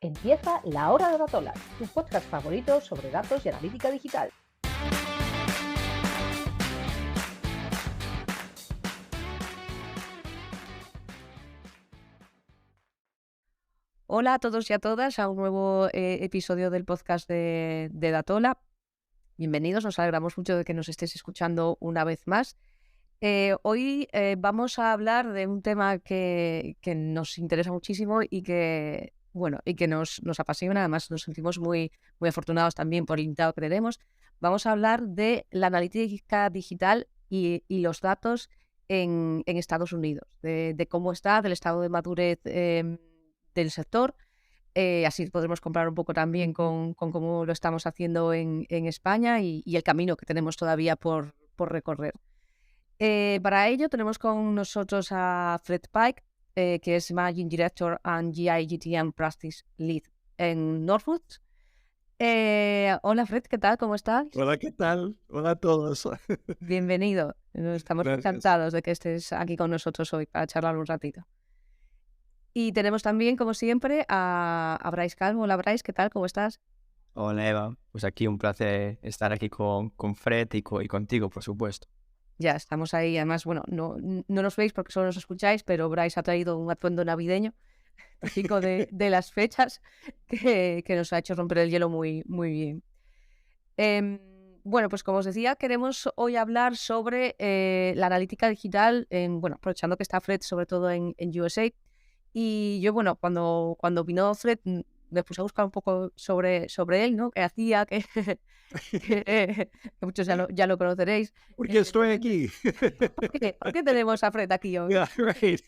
Empieza La Hora de Datola, tu podcast favorito sobre datos y analítica digital. Hola a todos y a todas a un nuevo episodio del podcast de Datola. Bienvenidos, nos alegramos mucho de que nos estéis escuchando una vez más. Hoy vamos a hablar de un tema que nos interesa muchísimo y que, nos apasiona. Además, nos sentimos muy afortunados también por el invitado que tenemos. Vamos a hablar de la analítica digital y los datos en Estados Unidos, de cómo está, del estado de madurez del sector. Así podremos comparar un poco también con cómo lo estamos haciendo en España y el camino que tenemos todavía por recorrer. Para ello tenemos con nosotros a Fred Pike, que es Managing Director and GI/GTM Practice Lead en Northwoods. Hola Fred, ¿qué tal? ¿Cómo estás? Hola, ¿qué tal? Hola a todos. Bienvenido. Estamos Gracias. encantados de que estés aquí con nosotros hoy para charlar un ratito. Y tenemos también, como siempre, a Bryce Calvo. Hola Bryce, ¿qué tal? ¿Cómo estás? Hola Eva, pues aquí un placer estar aquí con Fred y contigo, por supuesto. Ya estamos ahí. Además, bueno, no nos veis porque solo nos escucháis, pero Bryce ha traído un atuendo navideño típico de las fechas que nos ha hecho romper el hielo muy bien. Bueno, pues como os decía, queremos hoy hablar sobre la analítica digital, aprovechando que está Fred sobre todo en USA. Y yo, cuando vino Fred, me puse a buscar un poco sobre él, ¿no? ¿Qué hacía? Que muchos ya lo conoceréis. Porque estoy aquí. ¿Por qué tenemos a Fred aquí hoy? Yeah, right.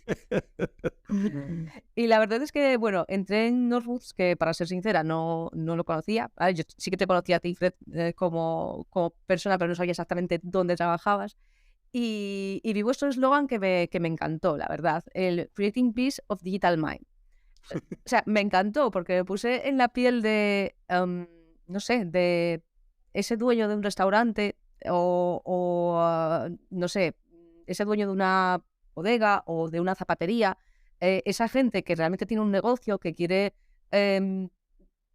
Y la verdad es que, entré en Northwoods, que para ser sincera no lo conocía. A ver, yo sí que te conocía a ti, Fred, como persona, pero no sabía exactamente dónde trabajabas. Y vi vuestro eslogan que me encantó, la verdad, el Creating Peace of Digital Mind. O sea, me encantó porque me puse en la piel de, de ese dueño de un restaurante no sé, ese dueño de una bodega o de una zapatería, esa gente que realmente tiene un negocio, que quiere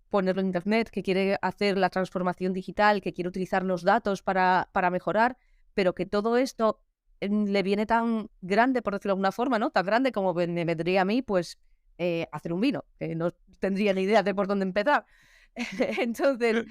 ponerlo en internet, que quiere hacer la transformación digital, que quiere utilizar los datos para mejorar, pero que todo esto le viene tan grande, por decirlo de alguna forma, ¿no? Tan grande como me vendría a mí, pues, hacer un vino, que no tendría ni idea de por dónde empezar. Entonces,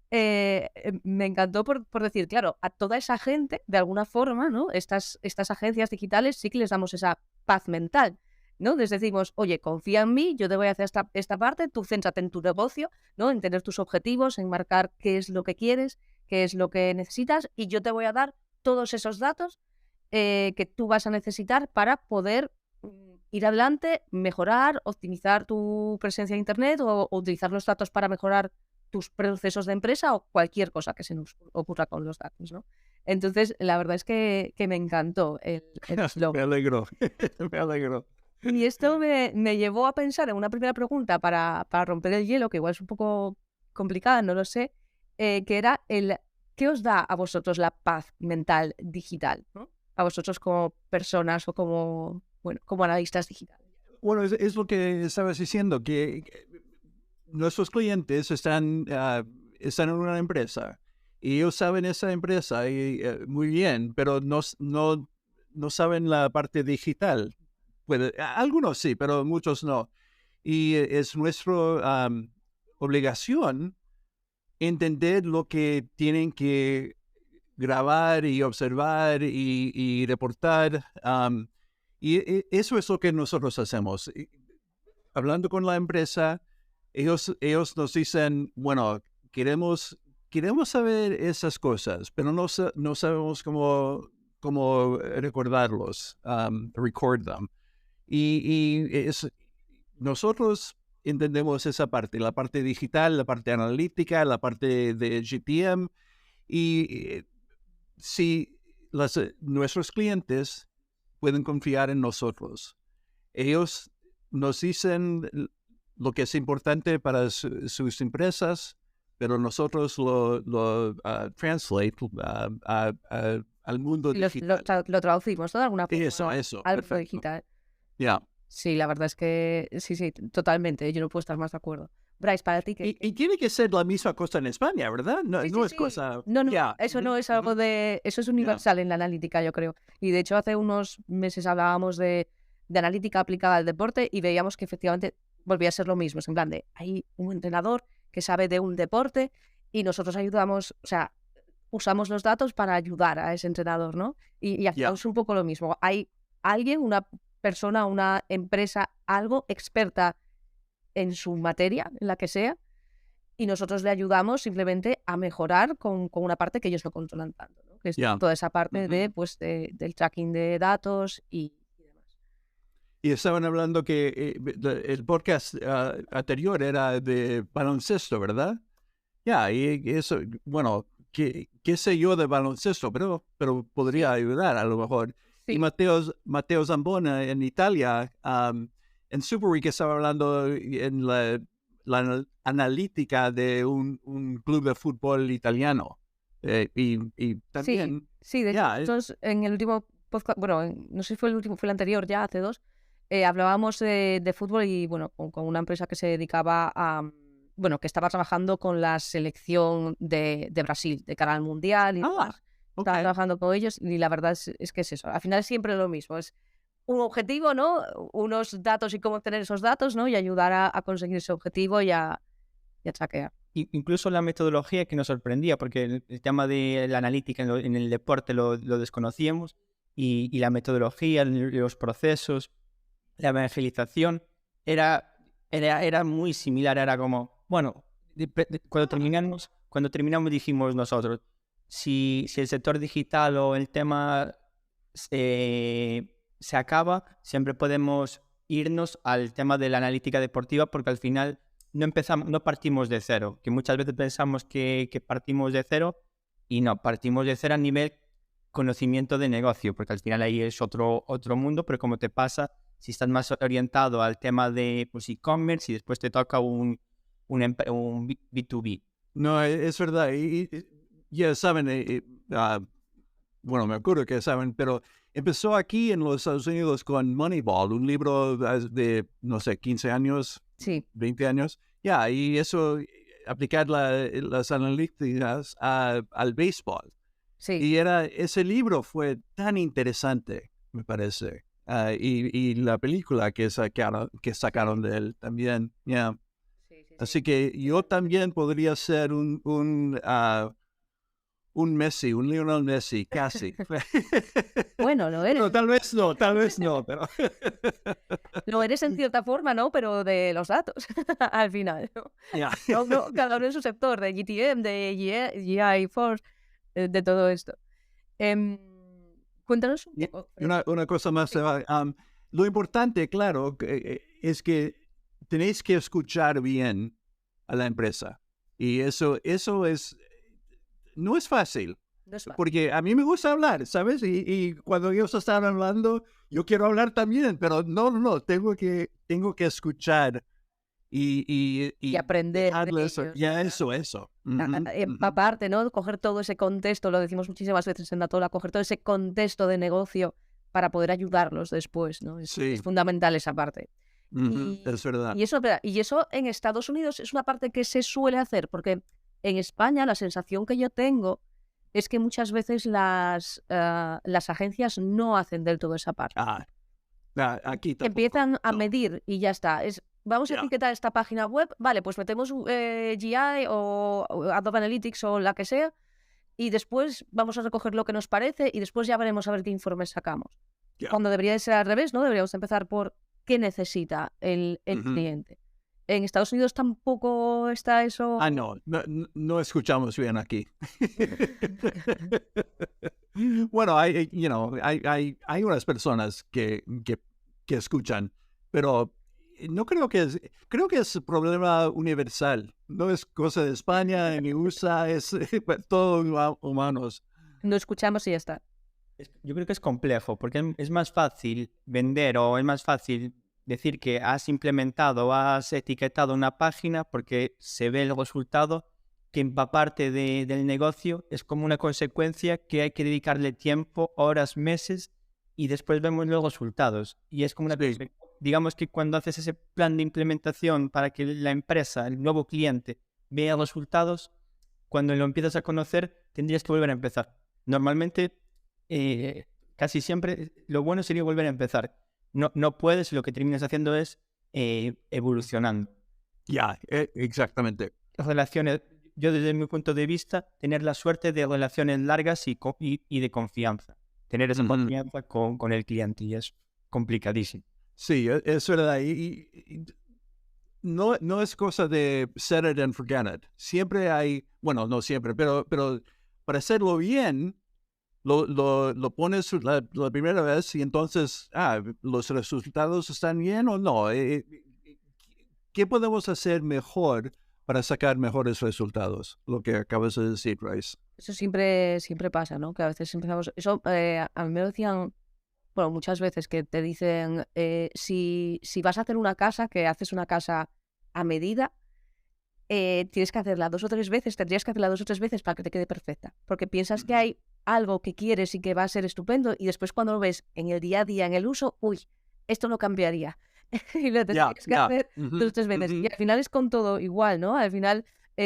me encantó por decir, claro, a toda esa gente, de alguna forma, ¿no? Estas agencias digitales sí que les damos esa paz mental, ¿no? Les decimos, oye, confía en mí, yo te voy a hacer esta parte, tú céntrate en tu negocio, ¿no? En tener tus objetivos, en marcar qué es lo que quieres, qué es lo que necesitas, y yo te voy a dar todos esos datos que tú vas a necesitar para poder ir adelante, mejorar, optimizar tu presencia en Internet o utilizar los datos para mejorar tus procesos de empresa o cualquier cosa que se nos ocurra con los datos, ¿no? Entonces, la verdad es que me encantó el Me slogan. alegro. Me alegro. Y esto me llevó a pensar en una primera pregunta para romper el hielo, que igual es un poco complicada, no lo sé, que era ¿qué os da a vosotros la paz mental digital, ¿no? A vosotros como personas o como analistas digitales. Bueno, es lo que estabas diciendo, que nuestros clientes están en una empresa y ellos saben esa empresa muy bien, pero no saben la parte digital. Algunos sí, pero muchos no. Y es nuestra obligación entender lo que tienen que grabar y observar y reportar. Eso es lo que nosotros hacemos. Hablando con la empresa, ellos nos dicen, bueno, queremos saber esas cosas, pero no sabemos cómo recordarlos, record them. Nosotros entendemos esa parte, la parte digital, la parte analítica, la parte de GTM. Y si nuestros clientes pueden confiar en nosotros, ellos nos dicen lo que es importante para sus empresas, pero nosotros lo translate al mundo Y digital. lo traducimos, ¿no? De alguna forma Eso, al mundo perfecto. digital. Ya. Sí, la verdad es que sí, totalmente. Yo no puedo estar más de acuerdo. Bryce, para ti, ¿qué? Y tiene que ser la misma cosa en España, ¿verdad? No, Sí, no sí, es sí. cosa... No, Ya. eso no es algo de... Eso es Ya. universal en la analítica, yo creo. Y de hecho hace unos meses hablábamos de analítica aplicada al deporte y veíamos que efectivamente volvía a ser lo mismo. Es en plan de, hay un entrenador que sabe de un deporte y nosotros ayudamos, o sea, usamos los datos para ayudar a ese entrenador, ¿no? Y al final Ya. es un poco lo mismo. Hay alguien, una persona, una empresa, algo experta en su materia, en la que sea, y nosotros le ayudamos simplemente a mejorar con una parte que ellos no controlan tanto, ¿no? Que es Ya. toda esa parte de, Ujú. pues, del tracking de datos y demás. Y estaban hablando que el podcast anterior era de baloncesto, ¿verdad? Ya, y eso, bueno, qué sé yo de baloncesto, pero podría Sí, ayudar a lo mejor. Y sí, Matteo Zambona en Italia, en Super Week estaba hablando en la analítica de un club de fútbol italiano. Y sí, también, sí. De hecho, ya, nosotros en el último podcast, bueno, no sé si fue el último, fue el anterior, ya hace dos, hablábamos de fútbol y, bueno, con una empresa que se dedicaba a, bueno, que estaba trabajando con la selección de Brasil de cara al Mundial y demás. ok. Estaba trabajando con ellos y la verdad es que es eso. Al final es siempre lo mismo. Es un objetivo, ¿no? Unos datos y cómo obtener esos datos, ¿no? Y ayudar a conseguir ese objetivo y a traquear. Incluso la metodología que nos sorprendía, porque el tema de la analítica en el deporte lo desconocíamos, y la metodología, los procesos, la evangelización, era muy similar. Era como, bueno, cuando terminamos dijimos nosotros, si el sector digital o el tema se acaba, siempre podemos irnos al tema de la analítica deportiva, porque al final no partimos de cero, que muchas veces pensamos que partimos de cero, y no, partimos de cero a nivel conocimiento de negocio, porque al final ahí es otro mundo, pero como te pasa, si estás más orientado al tema de, pues, e-commerce, y después te toca un B2B. No, es verdad. Y ya saben, bueno, me acuerdo que saben, pero empezó aquí en los Estados Unidos con Moneyball, un libro de, no sé, 15 años, Sí, 20 años. Ya, y eso, aplicar las analíticas al béisbol. sí. Y ese libro fue tan interesante, me parece. Y la película que sacaron de él también, ya. Sí, sí, sí. Así que yo también podría ser un Messi, un Lionel Messi, casi. Bueno, lo No, eres. tal vez no, pero... Lo eres en cierta forma, ¿no? Pero de los datos, al final, ¿no? Ya. Cada uno en su sector, de GTM, de GI Force, de todo esto. Em, Cuéntanos un Y poco, Fred. una cosa más, Sí, lo importante, claro, es que tenéis que escuchar bien a la empresa. Y eso no es fácil. no es fácil. Porque a mí me gusta hablar, ¿sabes? Y cuando ellos están hablando, yo quiero hablar también, pero no, tengo que escuchar Y y aprender de dejarles, ellos. ya eso. Ujú, ujú. Empaparte, ¿no? Coger todo ese contexto, lo decimos muchísimas veces en Datola, coger todo ese contexto de negocio para poder ayudarlos después, ¿no? Es Sí, fundamental esa parte. ujú, Y, es verdad. y eso, espera, y eso en Estados Unidos es una parte que se suele hacer, porque en España la sensación que yo tengo es que muchas veces las agencias no hacen del todo esa parte. Ah, aquí tampoco. Empiezan a No, medir y ya está. Vamos a ya, etiquetar esta página web, vale, pues metemos GI o Adobe Analytics o la que sea, y después vamos a recoger lo que nos parece y después ya veremos a ver qué informes sacamos. ya. Cuando debería de ser al revés, ¿no? Deberíamos empezar por qué necesita el Ujú. cliente. En Estados Unidos tampoco está eso. No escuchamos bien aquí. Bueno, hay unas personas que escuchan, pero no creo que es un problema universal. No es cosa de España ni USA, es todos humanos. No escuchamos y ya está. Yo creo que es complejo, porque es más fácil vender, o es más fácil decir que has implementado o has etiquetado una página porque se ve el resultado, que empaparte del negocio es como una consecuencia que hay que dedicarle tiempo, horas, meses, y después vemos los resultados. Y es como una Sí. digamos que cuando haces ese plan de implementación para que la empresa, el nuevo cliente, vea resultados, cuando lo empiezas a conocer, tendrías que volver a empezar. Normalmente, casi siempre, lo bueno sería volver a empezar. No puedes, lo que terminas haciendo es evolucionando. Ya, exactamente. Relaciones, yo desde mi punto de vista, tener la suerte de relaciones largas y de confianza. Tener esa confianza con el cliente, y es complicadísimo. Sí, es verdad. Y no es cosa de set it and forget it. Siempre hay, bueno, no siempre, pero para hacerlo bien, lo pones la primera vez y entonces, ¿los resultados están bien o no? ¿Qué podemos hacer mejor para sacar mejores resultados? Lo que acabas de decir, Rice. Eso siempre pasa, ¿no? Que a veces empezamos... Eso a mí me lo decían, bueno, muchas veces que te dicen, si vas a hacer una casa, que haces una casa a medida, tienes que hacerla 2 o 3 veces, tendrías que hacerla 2 o 3 veces para que te quede perfecta. Porque piensas que hay algo que quieres y que va a ser estupendo y después cuando lo ves en el día a día, en el uso, uy, esto lo cambiaría. Y lo tienes que hacer 2 o 3 veces. Y al final es con todo igual, ¿no? Al final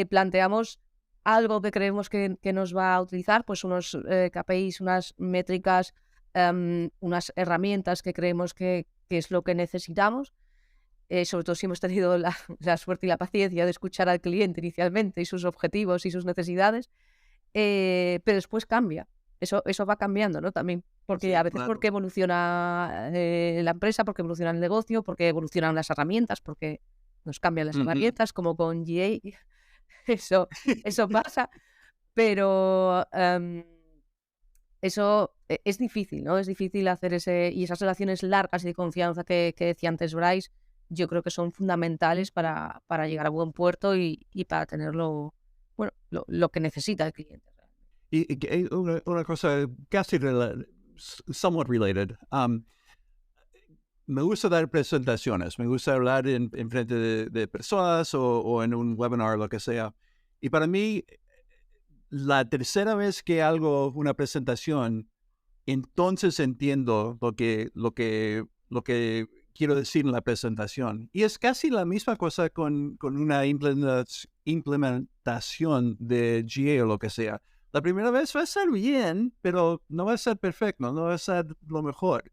planteamos algo que creemos que nos va a utilizar, pues unos KPIs, unas métricas, unas herramientas que creemos que es lo que necesitamos. Sobre todo si hemos tenido la suerte y la paciencia de escuchar al cliente inicialmente y sus objetivos y sus necesidades, pero después cambia. Eso va cambiando, ¿no? También, porque Sí, a veces claro. porque evoluciona la empresa, porque evoluciona el negocio, porque evolucionan las herramientas, porque nos cambian las herramientas, como con GA. Eso pasa, pero eso es difícil, ¿no? Es difícil hacer y esas relaciones largas y de confianza que decía antes Bryce, yo creo que son fundamentales para llegar a buen puerto y para tener lo que necesita el cliente. Y que hay una cosa casi somewhat related. Me gusta dar presentaciones, me gusta hablar en frente de personas o en un webinar, lo que sea. Y para mí, la tercera vez que hago una presentación, entonces entiendo lo que quiero decir en la presentación. Y es casi la misma cosa con una implementación de GA o lo que sea. La primera vez va a ser bien, pero no va a ser perfecto, no va a ser lo mejor.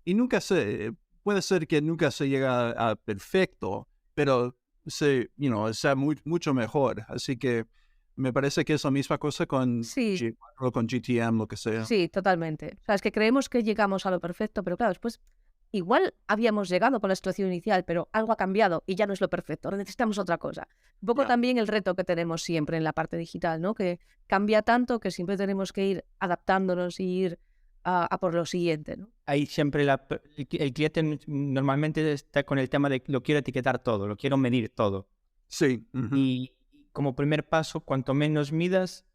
Y nunca puede ser que nunca se llega a perfecto, pero sea mucho mejor. Así que me parece que es la misma cosa con Sí, G4, con GTM, lo que sea. sí, totalmente. O sea, es que creemos que llegamos a lo perfecto, pero claro, después igual habíamos llegado con la situación inicial, pero algo ha cambiado y ya no es lo perfecto. Ahora necesitamos otra cosa. Un poco también el reto que tenemos siempre en la parte digital, ¿no? Que cambia tanto que siempre tenemos que ir adaptándonos y ir a por lo siguiente, ¿no? Ahí siempre el cliente normalmente está con el tema de lo quiero etiquetar todo, lo quiero medir todo. Sí. Y como primer paso, cuanto menos midas,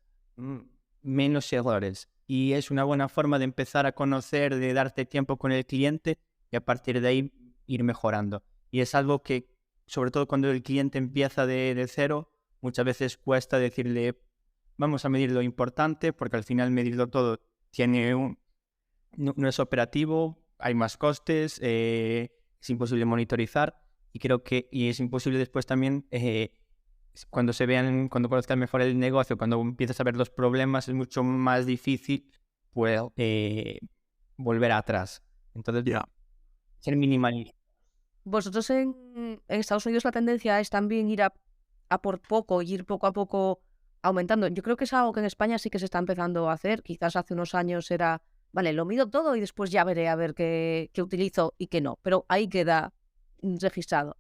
menos errores. Y es una buena forma de empezar a conocer, de darte tiempo con el cliente y a partir de ahí ir mejorando. Y es algo que, sobre todo cuando el cliente empieza de cero, muchas veces cuesta decirle, vamos a medir lo importante, porque al final medirlo todo no es operativo, hay más costes, es imposible monitorizar y creo que es imposible después también cuando conozcas mejor el negocio, cuando empiezas a ver los problemas, es mucho más difícil pues, volver atrás. Entonces, ser minimalista. Vosotros en Estados Unidos la tendencia es también ir a por poco, ir poco a poco aumentando. Yo creo que es algo que en España sí que se está empezando a hacer. Quizás hace unos años era, vale, lo mido todo y después ya veré a ver qué utilizo y qué no. Pero ahí queda registrado.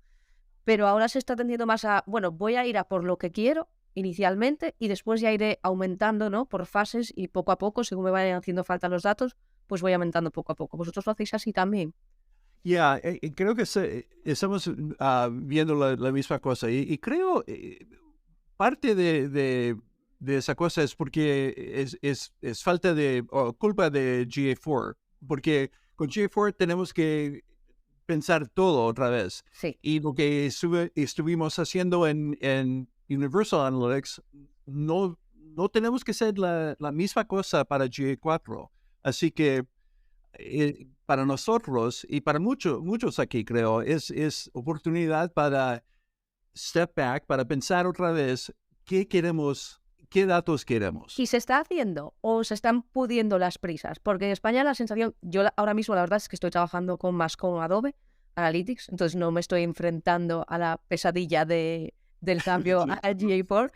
Pero ahora se está tendiendo más a, bueno, voy a ir a por lo que quiero inicialmente y después ya iré aumentando, ¿no? Por fases y poco a poco, según me vayan haciendo falta los datos, pues voy aumentando poco a poco. ¿Vosotros lo hacéis así también? Creo que estamos viendo la misma cosa y creo parte de esa cosa es porque es falta o culpa de GA4, porque con GA4 tenemos que pensar todo otra vez. Sí. Y lo que estuvimos haciendo en Universal Analytics, no tenemos que hacer la misma cosa para GA4. Así que para nosotros y para muchos aquí, creo, es oportunidad para step back, para pensar otra vez qué queremos, qué datos queremos. ¿Y se está haciendo o se están pudiendo las prisas? Porque en España la sensación, ahora mismo la verdad es que estoy trabajando más con Adobe Analytics, entonces no me estoy enfrentando a la pesadilla del cambio a GA4.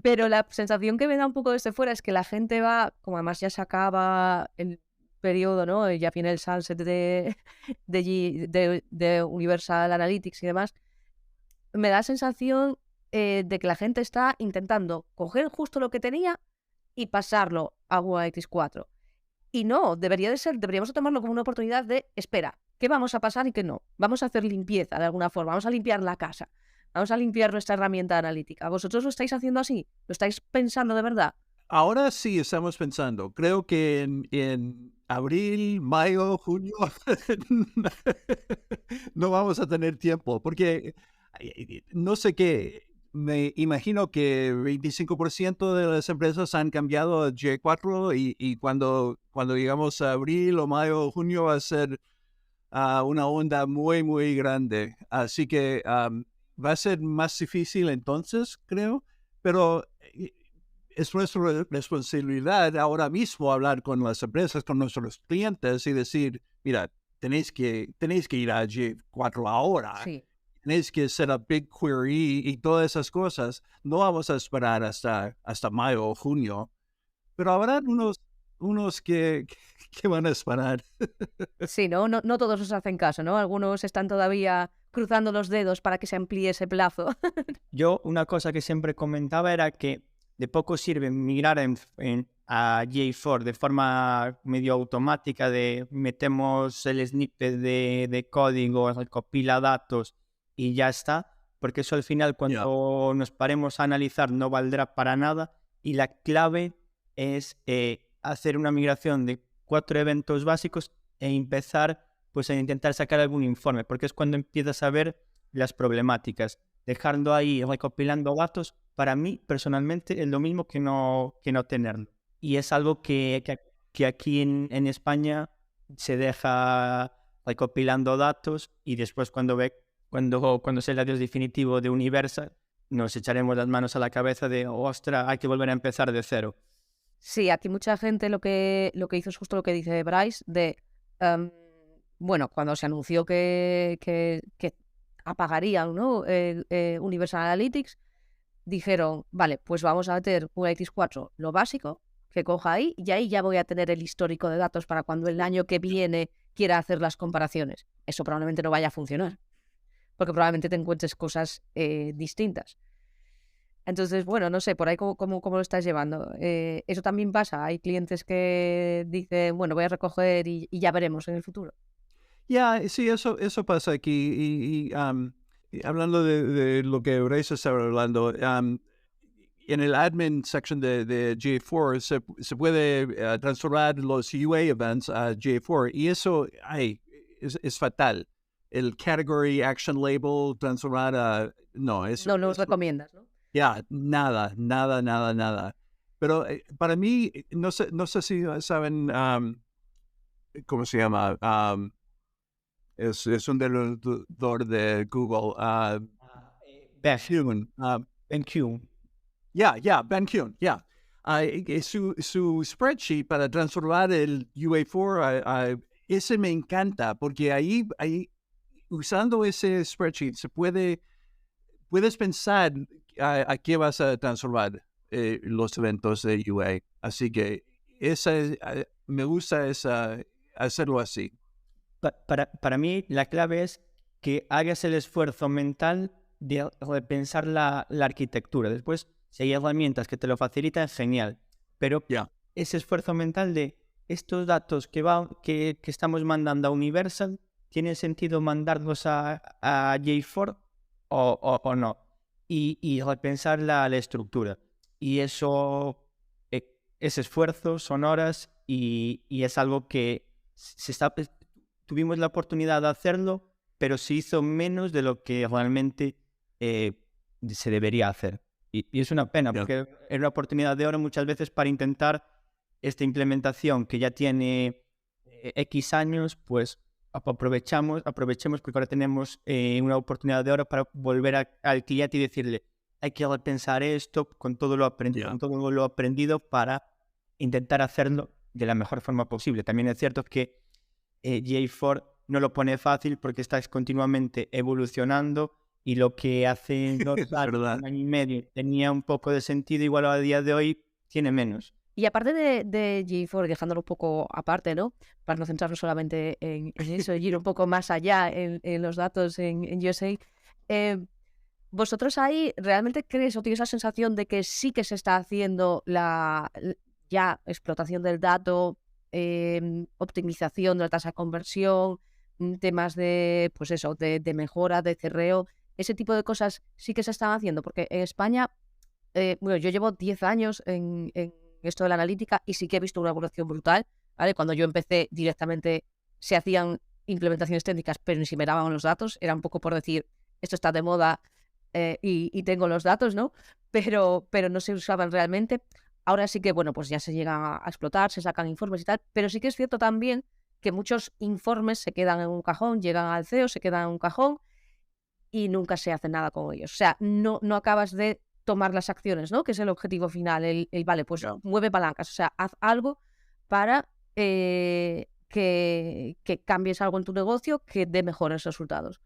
Pero la sensación que me da un poco desde fuera es que la gente va, como además ya se acaba el periodo, ¿no? Ya viene el sunset de Universal Analytics y demás, me da la sensación de que la gente está intentando coger justo lo que tenía y pasarlo a Google Analytics 4. Y no, deberíamos tomarlo como una oportunidad de, espera, ¿qué vamos a pasar y qué no? Vamos a hacer limpieza de alguna forma, vamos a limpiar la casa, vamos a limpiar nuestra herramienta analítica. ¿Vosotros lo estáis haciendo así? ¿Lo estáis pensando de verdad? Ahora sí estamos pensando, creo que en abril, mayo, junio, no vamos a tener tiempo, porque no sé qué, me imagino que 25% de las empresas han cambiado a J4 y cuando llegamos a abril o mayo o junio va a ser una onda muy, muy grande. Así que va a ser más difícil entonces, creo, pero es nuestra responsabilidad ahora mismo hablar con las empresas, con nuestros clientes y decir, mira, tenéis que ir a G4 ahora. Sí. Tenéis que set up BigQuery y todas esas cosas. No vamos a esperar hasta mayo o junio, pero habrá unos que van a esperar. Sí, no todos os hacen caso, ¿no? Algunos están todavía cruzando los dedos para que se amplíe ese plazo. Yo una cosa que siempre comentaba era que de poco sirve migrar a GA4 de forma medio automática, de metemos el snippet de código, recopila datos y ya está, porque eso al final cuando nos paremos a analizar no valdrá para nada y la clave es hacer una migración de 4 eventos básicos e empezar pues a intentar sacar algún informe, porque es cuando empiezas a ver las problemáticas. Dejando ahí, recopilando datos, para mí personalmente es lo mismo que no tenerlo. Y es algo que aquí en España se deja recopilando datos y después cuando sea el adiós definitivo de Universal, nos echaremos las manos a la cabeza de, ostras, hay que volver a empezar de cero. Sí, aquí mucha gente lo que hizo es justo lo que dice Bryce, bueno, cuando se anunció que apagarían, ¿no? Universal Analytics, dijeron, vale, pues vamos a meter Google Analytics 4, lo básico, que coja ahí, y ahí ya voy a tener el histórico de datos para cuando el año que viene quiera hacer las comparaciones. Eso probablemente no vaya a funcionar, porque probablemente te encuentres cosas distintas. Entonces, bueno, no sé, por ahí cómo lo estás llevando. Eso también pasa. Hay clientes que dicen, bueno, voy a recoger y ya veremos en el futuro. Ya, sí, eso pasa aquí. Y hablando de lo que Bryce estaba hablando, en el admin section de J4 se puede transformar los UA events a J4 y eso es fatal. El category action label transformar a... No, No lo recomiendas, ¿no? Ya, nada. Pero para mí, no sé si saben cómo se llama. Es un developer de Google. BenQ. BenQ, ya. Su spreadsheet para transformar el UA4, ese me encanta, porque ahí usando ese spreadsheet puedes pensar a qué vas a transformar los eventos de UA. Así que me gusta hacerlo así. Para mí la clave es que hagas el esfuerzo mental de repensar la arquitectura. Después, si hay herramientas que te lo facilitan, genial. Pero ese esfuerzo mental de estos datos que estamos mandando a Universal, ¿tiene sentido mandarlos a J4 o no? Y repensar la estructura. Y eso es esfuerzo, son horas y es algo que tuvimos la oportunidad de hacerlo, pero se hizo menos de lo que realmente se debería hacer. Y es una pena, porque era una oportunidad de oro muchas veces para intentar esta implementación que ya tiene X años, pues aprovechemos porque ahora tenemos una oportunidad de oro para volver al cliente y decirle, hay que repensar esto con todo lo aprendido para intentar hacerlo de la mejor forma posible. También es cierto que GA4 no lo pone fácil porque estás continuamente evolucionando y lo que hace un año y medio tenía un poco de sentido, igual a día de hoy tiene menos. Y aparte de GA4, dejándolo un poco aparte, ¿no? Para no centrarnos solamente en eso, y ir un poco más allá en los datos en USA, ¿vosotros ahí realmente crees o tienes la sensación de que sí que se está haciendo la ya explotación del dato, optimización de la tasa de conversión, temas de, pues eso, de mejora, de cerreo, ese tipo de cosas sí que se están haciendo? Porque en España, bueno, yo llevo 10 años en esto de la analítica y sí que he visto una evolución brutal, ¿vale? Cuando yo empecé directamente se hacían implementaciones técnicas, pero ni si me daban los datos, era un poco por decir, esto está de moda y tengo los datos, ¿no? Pero no se usaban realmente. Ahora sí que, bueno, pues ya se llegan a explotar, se sacan informes y tal, pero sí que es cierto también que muchos informes se quedan en un cajón, llegan al CEO, se quedan en un cajón y nunca se hace nada con ellos. O sea, no acabas de tomar las acciones, ¿no? Que es el objetivo final, el vale, pues mueve palancas, o sea, haz algo para que cambies algo en tu negocio que dé mejores resultados.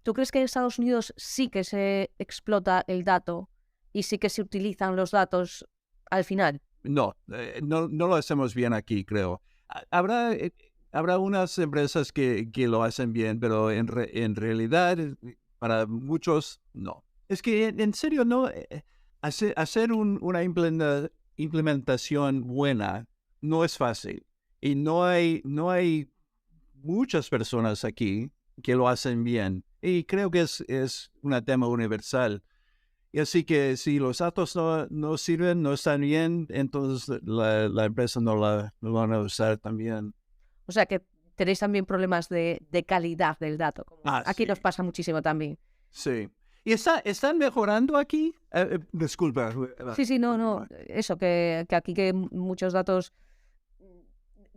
¿Tú crees que en Estados Unidos sí que se explota el dato y sí que se utilizan los datos al final? No lo hacemos bien aquí, creo. Habrá unas empresas que lo hacen bien, pero en realidad, para muchos, no. Es que, en serio, no hacer una implementación buena no es fácil. Y no hay muchas personas aquí que lo hacen bien. Y creo que es un tema universal. Y así que si los datos no sirven, no están bien, entonces la empresa no la van a usar también. O sea que tenéis también problemas de calidad del dato. Aquí sí. nos pasa muchísimo también. Sí. ¿Y están mejorando aquí? Disculpa. Sí, no. Eso, que aquí que muchos datos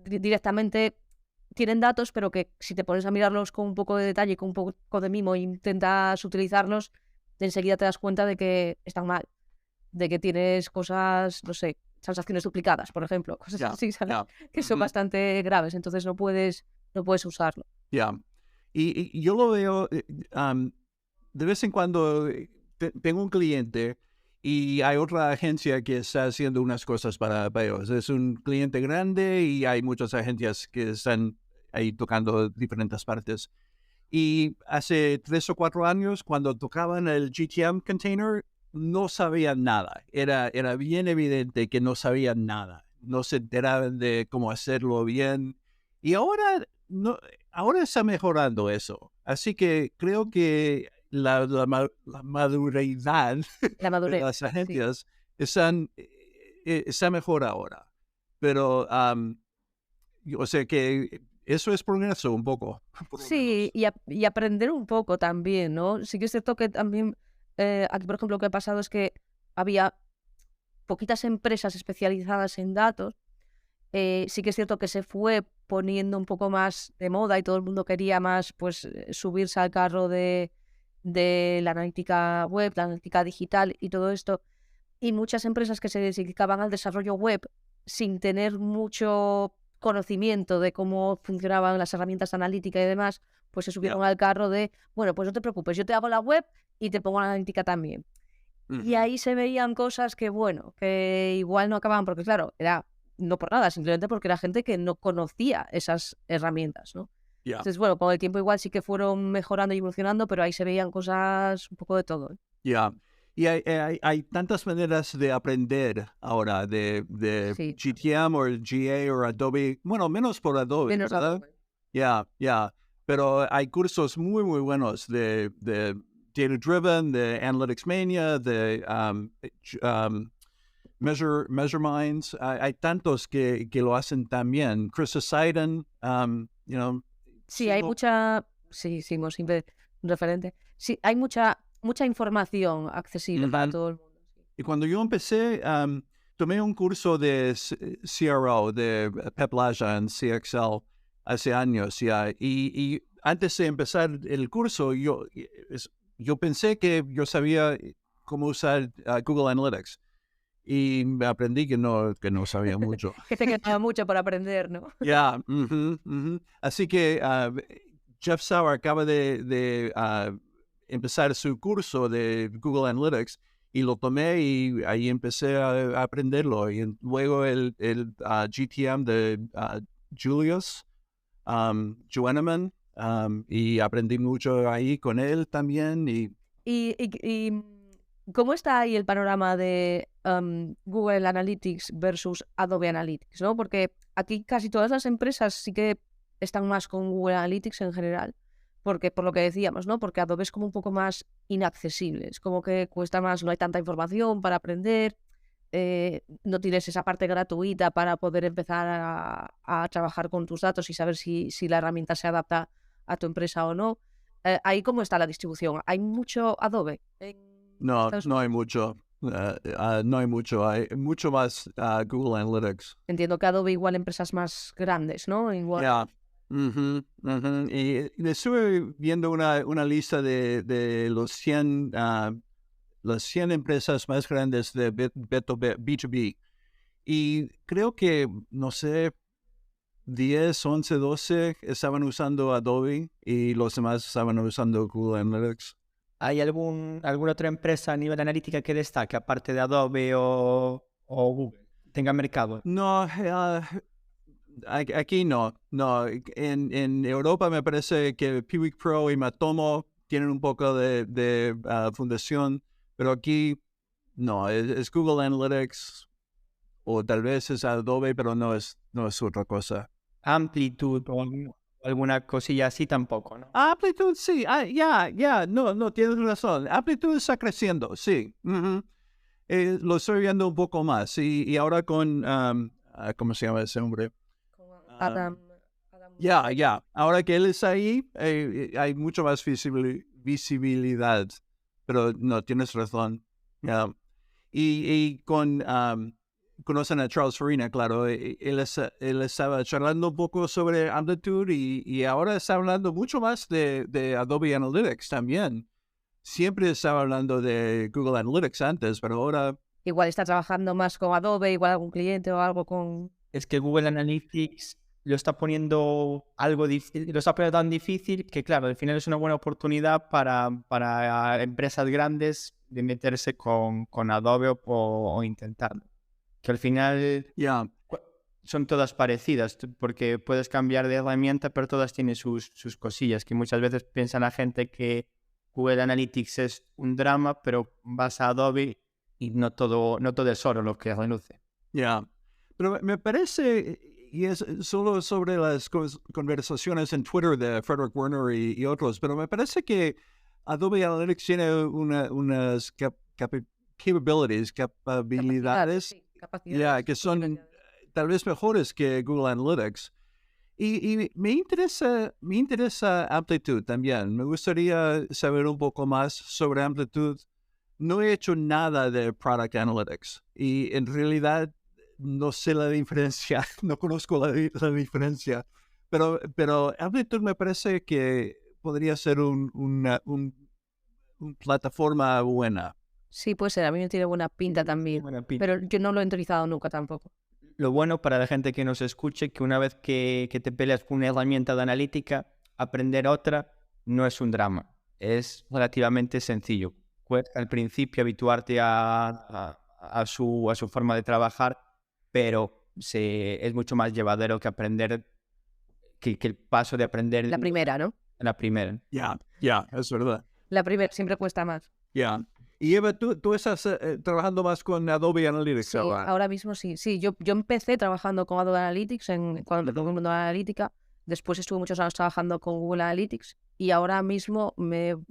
directamente tienen datos, pero que si te pones a mirarlos con un poco de detalle, con un poco de mimo e intentas utilizarlos, enseguida te das cuenta de que están mal, de que tienes cosas, no sé, transacciones duplicadas, por ejemplo, cosas así, ¿sabes? Que son bastante graves, entonces no puedes usarlo. Y yo lo veo, de vez en cuando tengo un cliente y hay otra agencia que está haciendo unas cosas para ellos. Es un cliente grande y hay muchas agencias que están ahí tocando diferentes partes. Y hace 3 o 4 años, cuando tocaban el GTM container, no sabían nada. Era bien evidente que no sabían nada. No se enteraban de cómo hacerlo bien. Y ahora está mejorando eso. Así que creo que la madurez de las agencias está mejor ahora. Pero, o sea que eso es progreso un poco. Sí, y aprender un poco también, ¿no? Sí que es cierto que también, aquí por ejemplo lo que ha pasado es que había poquitas empresas especializadas en datos. Sí que es cierto que se fue poniendo un poco más de moda y todo el mundo quería más pues subirse al carro de la analítica web, la analítica digital y todo esto. Y muchas empresas que se dedicaban al desarrollo web sin tener mucho conocimiento de cómo funcionaban las herramientas de analítica y demás, pues se subieron al carro de, bueno, pues no te preocupes, yo te hago la web y te pongo la analítica también. Y ahí se veían cosas que, bueno, que igual no acababan, porque claro, era no por nada, simplemente porque era gente que no conocía esas herramientas, ¿no? Entonces, bueno, con el tiempo igual sí que fueron mejorando y evolucionando, pero ahí se veían cosas un poco de todo. Y hay tantas maneras de aprender ahora de GTM o GA o Adobe. Bueno, menos por Adobe, ¿verdad? Pero hay cursos muy, muy buenos de Data Driven, de Analytics Mania, de Measure Minds. Hay tantos que lo hacen también. Chris Seiden, Sí, hay mucha... Sí, siempre un referente. Sí, hay mucha información accesible para todo el mundo. Y cuando yo empecé, tomé un curso de CRO, de Peplaja en CXL hace años ya. Y antes de empezar el curso, yo pensé que yo sabía cómo usar Google Analytics. Y aprendí que no sabía mucho. Que te queda mucho por aprender, ¿no? Ya, Así que Jeff Sauer acaba de empezar su curso de Google Analytics y lo tomé y ahí empecé a aprenderlo. Y luego el GTM de Julius Joanneman, y aprendí mucho ahí con él también. Y ¿cómo está ahí el panorama de Google Analytics versus Adobe Analytics, ¿no? Porque aquí casi todas las empresas sí que están más con Google Analytics en general, porque por lo que decíamos, ¿no? Porque Adobe es como un poco más inaccesible, es como que cuesta más, no hay tanta información para aprender, no tienes esa parte gratuita para poder empezar a trabajar con tus datos y saber si la herramienta se adapta a tu empresa o no. Ahí cómo está la distribución. ¿Hay mucho Adobe en No, Estados no hay mucho. No hay mucho. Hay mucho más Google Analytics. Entiendo que Adobe igual empresas más grandes, ¿no? Igual. Ya. Y estuve viendo una lista de los 100 las 100 empresas más grandes de B2B. Y creo que, no sé, 10, 11, 12 estaban usando Adobe y los demás estaban usando Google Analytics. ¿Hay alguna otra empresa a nivel analítica que destaque, aparte de Adobe o Google, tenga mercado? No, aquí no. En Europa me parece que Piwik Pro y Matomo tienen un poco de fundación, pero aquí no, es Google Analytics o tal vez es Adobe, pero no es otra cosa. Amplitude o alguna cosilla así tampoco, ¿no? Amplitude, sí, no, tienes razón. Amplitude está creciendo, sí. Lo estoy viendo un poco más. Y ahora con, ¿cómo se llama ese hombre? Adam. Ya. Ahora que él está ahí, hay mucho más visibilidad. Pero no, tienes razón. Ya. Y conocen a Charles Farina, claro. Él estaba charlando un poco sobre Amplitude y ahora está hablando mucho más de Adobe Analytics también. Siempre estaba hablando de Google Analytics antes, pero ahora... Igual está trabajando más con Adobe, igual algún cliente o algo con... Es que Google Analytics lo está poniendo algo difícil, lo está poniendo tan difícil que, claro, al final es una buena oportunidad para empresas grandes de meterse con Adobe o intentarlo. Que al final son todas parecidas, porque puedes cambiar de herramienta, pero todas tienen sus cosillas, que muchas veces piensa la gente que Google Analytics es un drama, pero vas a Adobe y no todo es oro lo que reluce. Pero me parece, y es solo sobre las conversaciones en Twitter de Frederick Werner y otros, pero me parece que Adobe Analytics tiene unas capacidades que son tal vez mejores que Google Analytics. Y me interesa Amplitude también. Me gustaría saber un poco más sobre Amplitude. No he hecho nada de Product Analytics y en realidad no sé la diferencia, no conozco la diferencia, pero Amplitude me parece que podría ser una plataforma buena. Sí, puede ser, a mí me tiene buena pinta también, pero yo no lo he utilizado nunca tampoco. Lo bueno para la gente que nos escuche, que una vez que te peleas con una herramienta de analítica, aprender otra no es un drama, es relativamente sencillo. Cuesta al principio habituarte a su forma de trabajar, pero es mucho más llevadero que aprender, que el paso de aprender... La primera, ¿no? La primera. Ya, es verdad. La primera siempre cuesta más. Y Eva, tú estás trabajando más con Adobe Analytics. Sí, ahora mismo sí. Sí, yo empecé trabajando con Adobe Analytics cuando empecé con el mundo de la analítica. Después estuve muchos años trabajando con Google Analytics y ahora mismo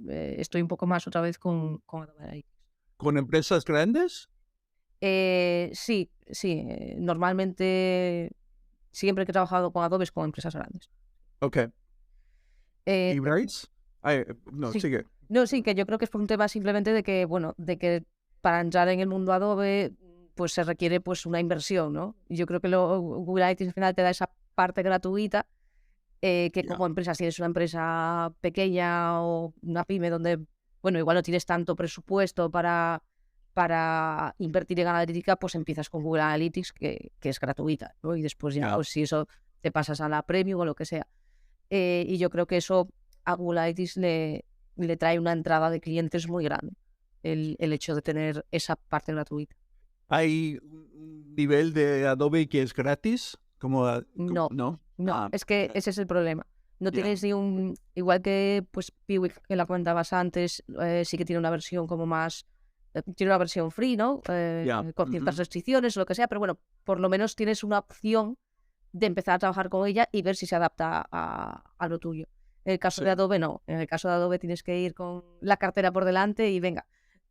estoy un poco más otra vez con Adobe Analytics. ¿Con empresas grandes? Sí. Normalmente siempre que he trabajado con Adobe es con empresas grandes. Ok. ¿Y rates? No, sí. sigue. No, sí, que yo creo que es por un tema simplemente de que para entrar en el mundo Adobe pues se requiere pues una inversión, ¿no? Y yo creo que Google Analytics al final te da esa parte gratuita que como empresa, si eres una empresa pequeña o una pyme donde, bueno, igual no tienes tanto presupuesto para invertir en analítica, pues empiezas con Google Analytics, que es gratuita, ¿no? Y después ya, pues si eso te pasas a la Premium o lo que sea. Y yo creo que eso a Google Analytics le trae una entrada de clientes muy grande, el hecho de tener esa parte gratuita. ¿Hay un nivel de Adobe que es gratis? No, ¿No? es que ese es el problema. No tienes ni un... Igual que pues Piwik, que la comentabas antes, sí que tiene una versión como más... tiene una versión free, ¿no? Con ciertas restricciones o lo que sea, pero bueno, por lo menos tienes una opción de empezar a trabajar con ella y ver si se adapta a lo tuyo. En el caso de Adobe, no. En el caso de Adobe tienes que ir con la cartera por delante y venga,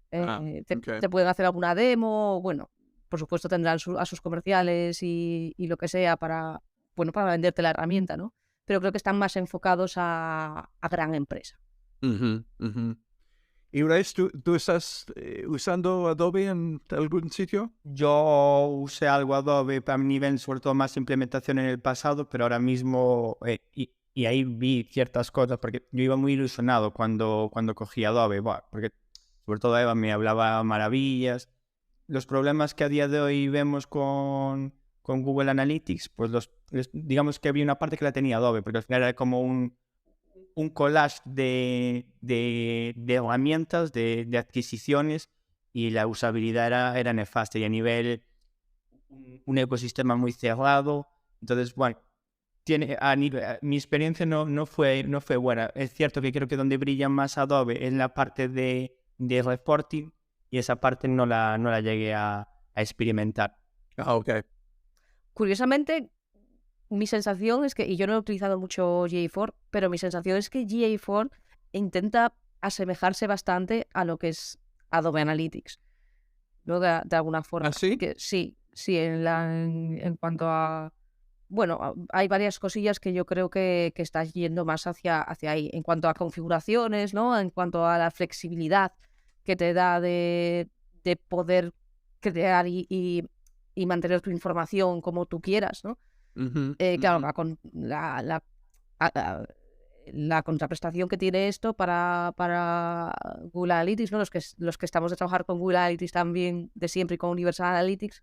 te pueden hacer alguna demo, bueno, por supuesto tendrán a sus comerciales y lo que sea para venderte la herramienta, ¿no? Pero creo que están más enfocados a gran empresa. ¿Y Bryce, tú estás usando Adobe en algún sitio? Yo usé algo Adobe para mi nivel, sobre todo más implementación en el pasado, pero ahora mismo, y ahí vi ciertas cosas, porque yo iba muy ilusionado cuando cogí Adobe, porque sobre todo Eva me hablaba maravillas. Los problemas que a día de hoy vemos con Google Analytics, pues digamos que había una parte que la tenía Adobe, porque al final era como un collage de herramientas, de adquisiciones, y la usabilidad era nefasta y a nivel un ecosistema muy cerrado. Entonces, bueno, mi experiencia no fue buena. Es cierto que creo que donde brilla más Adobe es la parte de reporting, y esa parte no la llegué a experimentar. Curiosamente, mi sensación es que, y yo no he utilizado mucho GA4, pero mi sensación es que GA4 intenta asemejarse bastante a lo que es Adobe Analytics, ¿no? De alguna forma. ¿Ah, sí? Que, sí, en cuanto a... Bueno, hay varias cosillas que yo creo que estás yendo más hacia ahí. En cuanto a configuraciones, ¿no? En cuanto a la flexibilidad que te da de poder crear y mantener tu información como tú quieras, ¿no? Claro, la contraprestación que tiene esto para Google Analytics, ¿no? Los que estamos de trabajar con Google Analytics también de siempre y con Universal Analytics,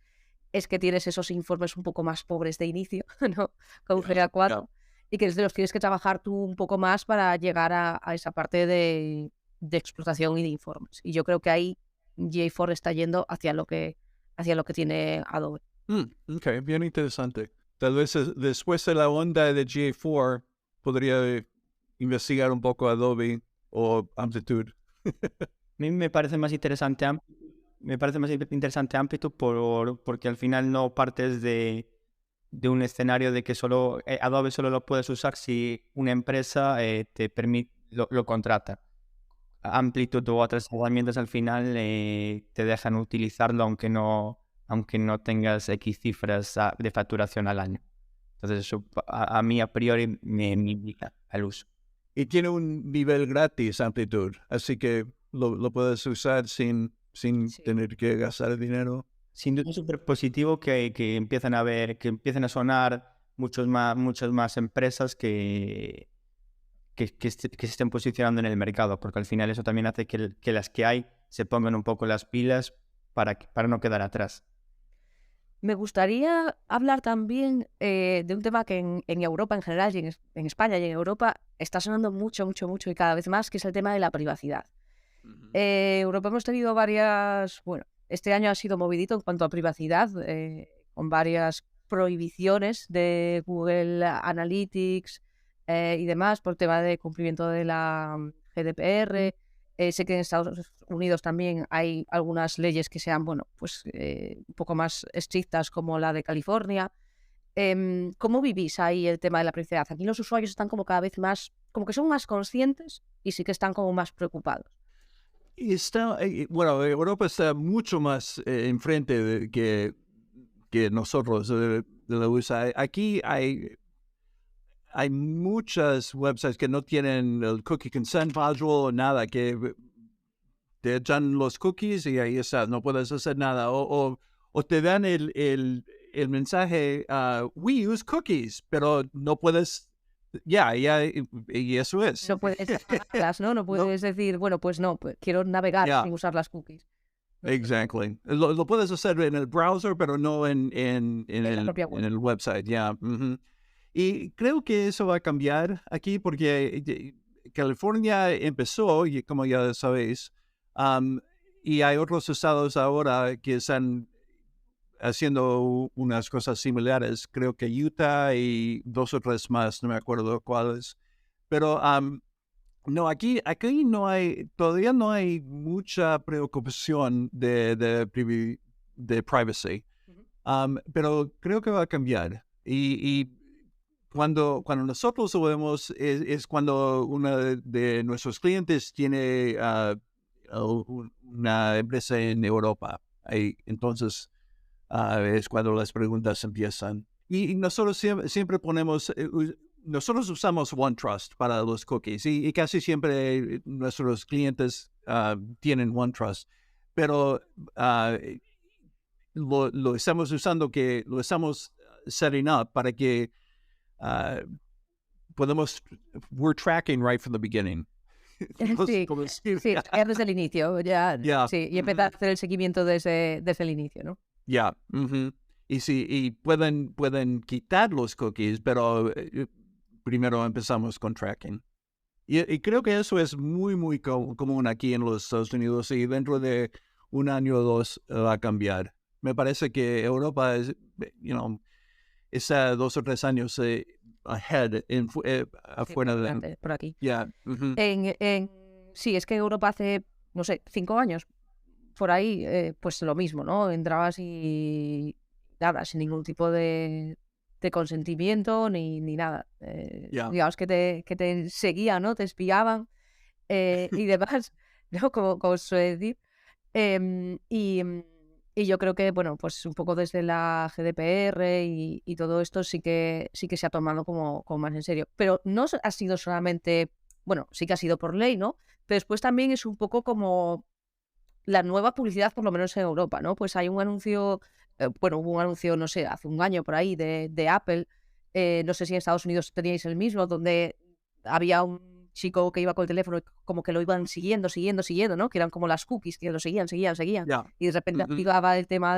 es que tienes esos informes un poco más pobres de inicio, ¿no? Con GA4, y que los tienes que trabajar tú un poco más para llegar a esa parte de explotación y de informes. Y yo creo que ahí GA4 está yendo hacia lo que tiene Adobe. Ok, bien interesante. Tal vez después de la onda de GA4 podría investigar un poco Adobe o Amplitude. A mí me parece más interesante Amplitude porque al final no partes de un escenario de que solo Adobe solo lo puedes usar si una empresa te permite lo contrata. Amplitude u otras herramientas al final te dejan utilizarlo aunque no tengas X cifras de facturación al año. Entonces eso a mí a priori me invita al uso. Y tiene un nivel gratis Amplitude, así que lo puedes usar sin tener que gastar dinero. Sin duda es súper positivo que empiecen a sonar muchas más empresas que se estén posicionando en el mercado, porque al final eso también hace que las que hay se pongan un poco las pilas para no quedar atrás. Me gustaría hablar también de un tema que en Europa en general, y en España y en Europa, está sonando mucho y cada vez más, que es el tema de la privacidad. Europa hemos tenido este año ha sido movidito en cuanto a privacidad, con varias prohibiciones de Google Analytics y demás por tema de cumplimiento de la GDPR. Sé que en Estados Unidos también hay algunas leyes que sean, un poco más estrictas, como la de California. ¿Cómo vivís ahí el tema de la privacidad? Aquí los usuarios están como cada vez más, como que son más conscientes y sí que están como más preocupados. Europa está mucho más enfrente que nosotros de la USA. Aquí hay muchas websites que no tienen el cookie consent module o nada, que te echan los cookies y ahí está, no puedes hacer nada. O o te dan el mensaje, we use cookies, pero no puedes, y eso es. No puedes apagarlas, ¿no? No puedes decir, bueno, pues no, pues quiero navegar Yeah. sin usar las cookies. Exactly. Lo puedes hacer en el browser, pero no en la propia web. en el website, ujú. Y creo que eso va a cambiar aquí porque California empezó, y como ya sabéis, y hay otros estados ahora que están haciendo unas cosas similares. Creo que Utah y 2 o 3 más, no me acuerdo cuáles. Pero no, aquí no hay, todavía no hay mucha preocupación de privacy. Ujú. Pero creo que va a cambiar. Y cuando nosotros lo vemos es cuando uno de nuestros clientes tiene una empresa en Europa. Entonces es cuando las preguntas empiezan. Y nosotros siempre ponemos, nosotros usamos OneTrust para los cookies y casi siempre nuestros clientes tienen OneTrust. Pero lo estamos usando, lo estamos setting up para que we're tracking right from the beginning. Sí, sí, ya desde el inicio, ya, Yeah. sí, y empezar a hacer el seguimiento desde el inicio, ¿no? Ya. Y pueden quitar los cookies, pero primero empezamos con tracking. Y creo que eso es muy, muy común aquí en los Estados Unidos y dentro de un año o dos va a cambiar. Me parece que Europa está 2 o 3 años ahead, afuera de... Por aquí. Yeah. Sí, es que Europa hace, no sé, 5 años, por ahí, pues lo mismo, ¿no? Entrabas y nada, sin ningún tipo de consentimiento ni nada. Yeah. Digamos que te seguían, ¿no? Te espiaban y demás, ¿no? Como suele decir. Y yo creo que, bueno, pues un poco desde la GDPR y todo esto sí que se ha tomado como más en serio. Pero no ha sido solamente, bueno, sí que ha sido por ley, ¿no? Pero después también es un poco como la nueva publicidad, por lo menos en Europa, ¿no? Pues hay un anuncio, hubo un anuncio, no sé, hace un año por ahí de Apple, no sé si en Estados Unidos teníais el mismo, donde había un chico que iba con el teléfono y como que lo iban siguiendo, ¿no? Que eran como las cookies, que lo seguían. Yeah. Y de repente activaba el tema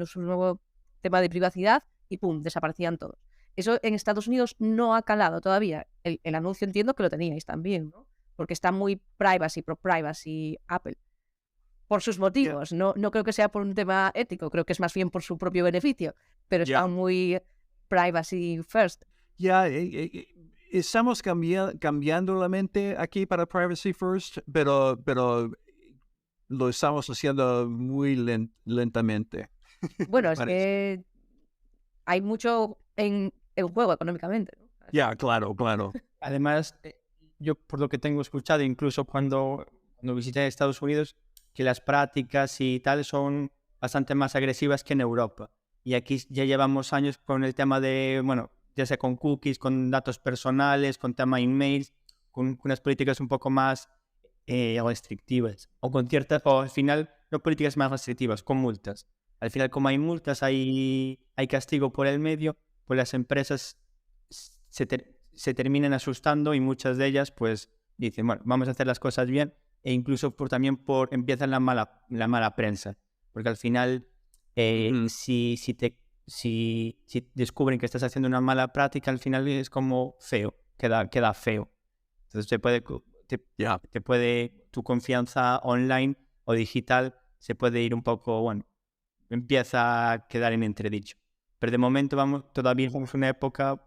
su nuevo tema de privacidad y ¡pum!, desaparecían todos. Eso en Estados Unidos no ha calado todavía. El anuncio entiendo que lo teníais también, ¿no? Porque está muy pro privacy Apple. Por sus motivos, no creo que sea por un tema ético, creo que es más bien por su propio beneficio, pero está muy privacy first. Estamos cambiando la mente aquí para privacy first, pero lo estamos haciendo muy lentamente. Bueno, es que hay mucho en juego económicamente, ¿no? Ya, claro. Además, yo por lo que tengo escuchado, incluso cuando visité Estados Unidos, que las prácticas y tal son bastante más agresivas que en Europa. Y aquí ya llevamos años con el tema de, bueno, ya sea con cookies, con datos personales, con tema emails, con unas políticas un poco más restrictivas. O al final, no políticas más restrictivas, con multas. Al final, como hay multas, hay castigo por el medio, pues las empresas se terminan asustando y muchas de ellas pues dicen, bueno, vamos a hacer las cosas bien, e incluso también empiezan la mala prensa, porque al final si descubren que estás haciendo una mala práctica, al final es como feo, queda feo. Entonces te puede, tu confianza online o digital se puede ir un poco, bueno, empieza a quedar en entredicho. Pero de momento todavía estamos en una época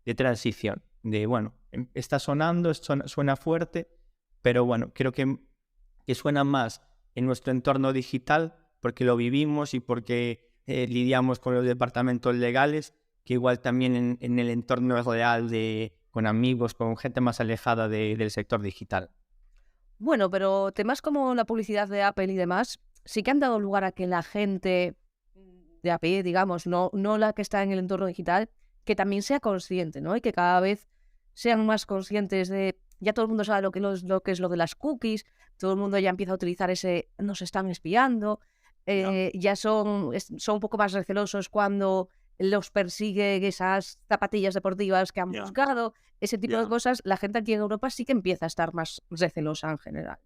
de transición, de bueno, está sonando, suena fuerte, pero bueno, creo que suena más en nuestro entorno digital porque lo vivimos y porque lidiamos con los departamentos legales, que igual también en el entorno real con amigos, con gente más alejada del sector digital. Bueno, pero temas como la publicidad de Apple y demás sí que han dado lugar a que la gente de a pie, digamos, no la que está en el entorno digital, que también sea consciente, ¿no? Y que cada vez sean más conscientes de... Ya todo el mundo sabe lo que es lo de las cookies, todo el mundo ya empieza a utilizar nos están espiando, ya son un poco más recelosos cuando los persiguen esas zapatillas deportivas que han buscado, ese tipo de cosas. La gente aquí en Europa sí que empieza a estar más recelosa en general.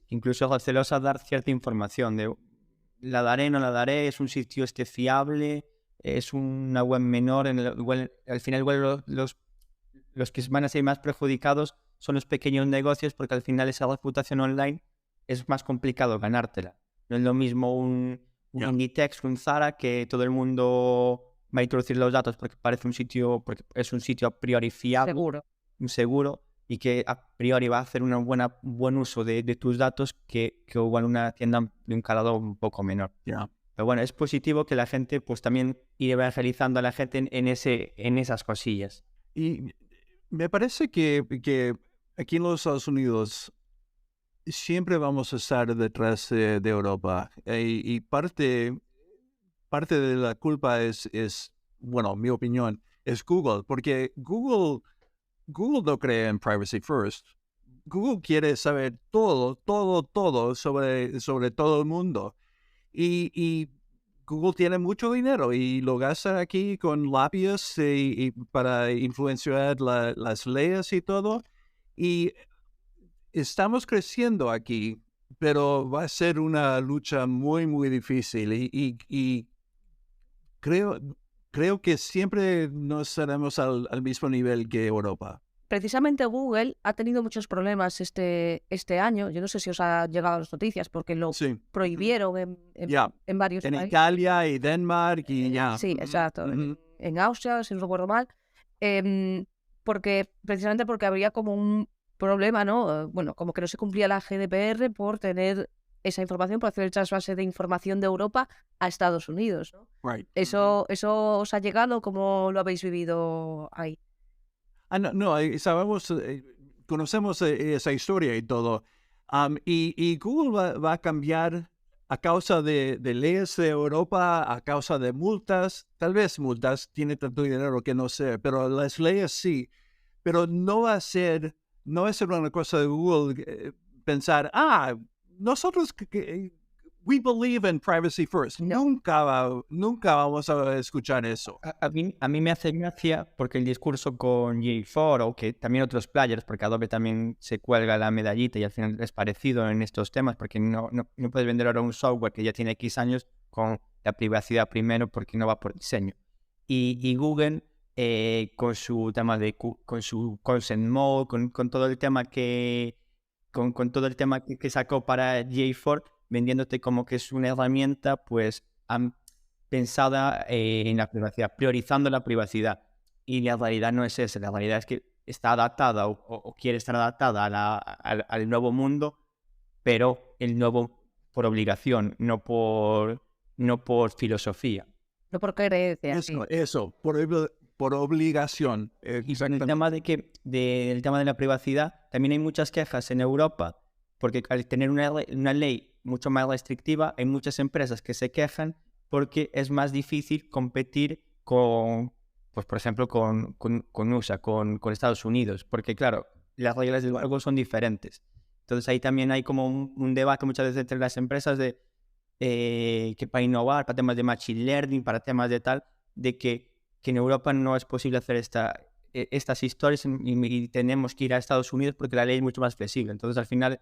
Incluso recelosa dar cierta información de la daré, no la daré, es un sitio fiable, es una web menor, al final igual los que van a ser más perjudicados son los pequeños negocios, porque al final esa reputación online es más complicado ganártela. No es lo mismo un Inditex, un Zara, que todo el mundo va a introducir los datos porque porque es un sitio a priori fiable, seguro, y que a priori va a hacer un buen uso de tus datos que igual una tienda de un calado un poco menor. Pero bueno, es positivo que la gente pues también ir evangelizando a la gente en esas cosillas. Y me parece que aquí en los Estados Unidos siempre vamos a estar detrás de Europa. Y parte de la culpa es, bueno, mi opinión, es Google. Porque Google no cree en privacy first. Google quiere saber todo sobre todo el mundo. Y Google tiene mucho dinero y lo gasta aquí con lobbyists y para influenciar las leyes y todo. Y estamos creciendo aquí, pero va a ser una lucha muy, muy difícil. Y creo que siempre no estaremos al mismo nivel que Europa. Precisamente Google ha tenido muchos problemas este año. Yo no sé si os ha llegado las noticias porque lo prohibieron en varios países. En Italia y Denmark y ya. Sí, exacto. En Austria, si no recuerdo mal. Precisamente porque habría como un problema, ¿no? Bueno, como que no se cumplía la GDPR por tener esa información, por hacer el trasvase de información de Europa a Estados Unidos, ¿no? ¿Eso os ha llegado? ¿Cómo lo habéis vivido ahí? No, sabemos, conocemos esa historia y todo. Y Google va a cambiar a causa de leyes de Europa, a causa de multas. Tal vez multas, tiene tanto dinero que no sé, pero las leyes sí. Pero no va a ser una cosa de Google pensar, nosotros we believe in privacy first. No. Nunca vamos a escuchar eso. A mí me hace gracia porque el discurso con GA4 o que también otros players, porque Adobe también se cuelga la medallita y al final es parecido en estos temas, porque no puedes vender ahora un software que ya tiene X años con la privacidad primero porque no va por diseño. Y Google con su tema con su consent mode, con todo el tema con todo el tema que sacó para GA4, vendiéndote como que es una herramienta pues pensada en la privacidad, priorizando la privacidad. Y la realidad no es esa, la realidad es que está adaptada o quiere estar adaptada al nuevo mundo, pero el nuevo por obligación, no por filosofía. No por creencia. Eso, por obligación. Y con el tema del tema de la privacidad, también hay muchas quejas en Europa, porque al tener una ley mucho más restrictiva, hay muchas empresas que se quejan porque es más difícil competir con, pues por ejemplo, con USA, con Estados Unidos, porque claro, las reglas del juego son diferentes. Entonces ahí también hay como un debate muchas veces entre las empresas de que para innovar, para temas de machine learning, para temas de tal, de que en Europa no es posible hacer estas historias y tenemos que ir a Estados Unidos porque la ley es mucho más flexible. Entonces al final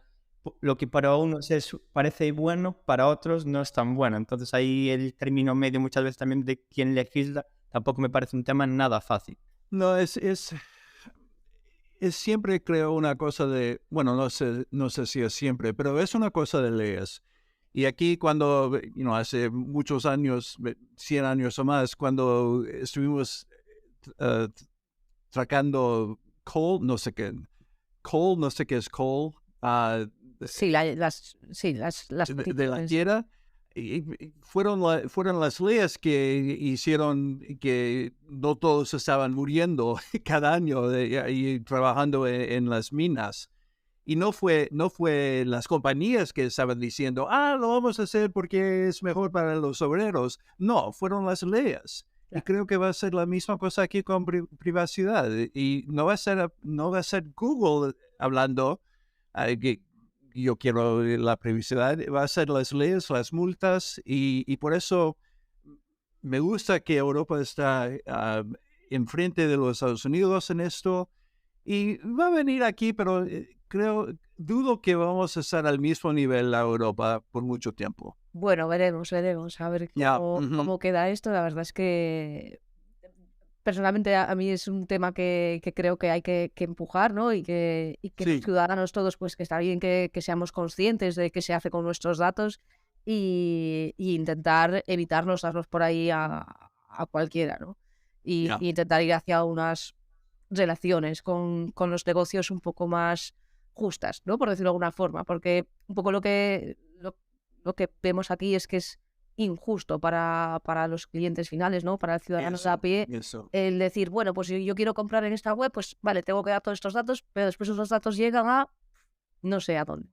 lo que para unos parece bueno, para otros no es tan bueno. Entonces ahí el término medio muchas veces también de quién legisla tampoco me parece un tema nada fácil. No, es siempre creo una cosa de, bueno, no sé si es siempre, pero es una cosa de leyes. Y aquí cuando, hace muchos años, 100 años o más, cuando estuvimos sacando coal, no sé qué es coal. Sí, las de la tierra. Y fueron las leyes que hicieron que no todos estaban muriendo cada año y trabajando en las minas. Y no fue las compañías que estaban diciendo, lo vamos a hacer porque es mejor para los obreros. No, fueron las leyes. Y creo que va a ser la misma cosa aquí con privacidad. Y no va a ser Google hablando yo quiero la privacidad, va a ser las leyes, las multas, y por eso me gusta que Europa está enfrente de los Estados Unidos en esto, y va a venir aquí, pero dudo que vamos a estar al mismo nivel a Europa por mucho tiempo. Bueno, veremos, a ver Ya, cómo queda esto. La verdad es que personalmente a mí es un tema que creo que hay que empujar, ¿no? Y que los sí, ciudadanos todos, pues que está bien que seamos conscientes de qué se hace con nuestros datos y intentar evitarnos darlos por ahí a cualquiera, ¿no? ya, Y intentar ir hacia unas relaciones con los negocios un poco más justas, ¿no? Por decirlo de alguna forma, porque un poco lo que vemos aquí es que es injusto para los clientes finales, ¿no? Para el ciudadano de a pie, eso. el decir, bueno, pues si yo quiero comprar en esta web, pues vale, tengo que dar todos estos datos, pero después esos datos llegan a no sé a dónde.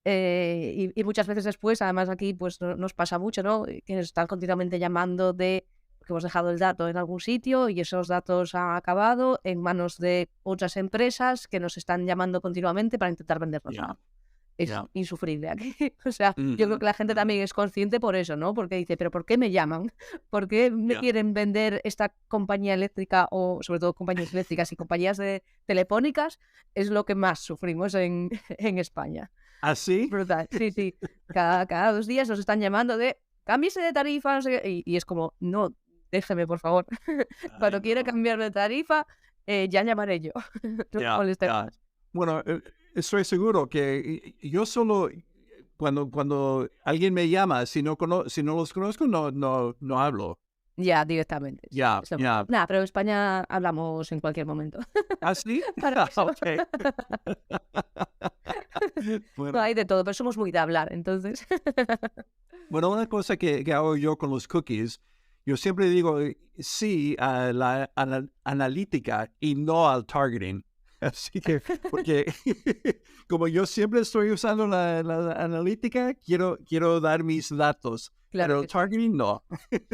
Y muchas veces después, además aquí pues nos pasa mucho, ¿no? Que nos están continuamente llamando de que hemos dejado el dato en algún sitio y esos datos han acabado en manos de otras empresas que nos están llamando continuamente para intentar vendernos Ya, algo. Es ya. insufrible aquí. O sea, yo creo que la gente también es consciente por eso, ¿no? Porque dice, ¿pero por qué me llaman? ¿Por qué me Ya. quieren vender esta compañía eléctrica o sobre todo compañías eléctricas y compañías telefónicas? Es lo que más sufrimos en, en España. ¿Así? Brutal, sí, sí. Cada 2 días nos están llamando de cámbiese de tarifa, no sé qué, y es como, no, déjeme, por favor. Cuando Ay, quiera no. cambiar de tarifa, ya llamaré yo. No me Ya, moleste ya. más. Bueno, estoy seguro que yo solo, cuando alguien me llama, si no los conozco, no hablo. Ya, directamente. Sí, Ya, es lo mejor. ya. Nada, pero en España hablamos en cualquier momento. ¿Así? Para eso. Ok. No, Bueno, hay de todo, pero somos muy de hablar, entonces. bueno, una cosa que hago yo con los cookies, yo siempre digo sí a la analítica y no al targeting. Así que, porque como yo siempre estoy usando la analítica, quiero dar mis datos, Claro pero que el sí. targeting no.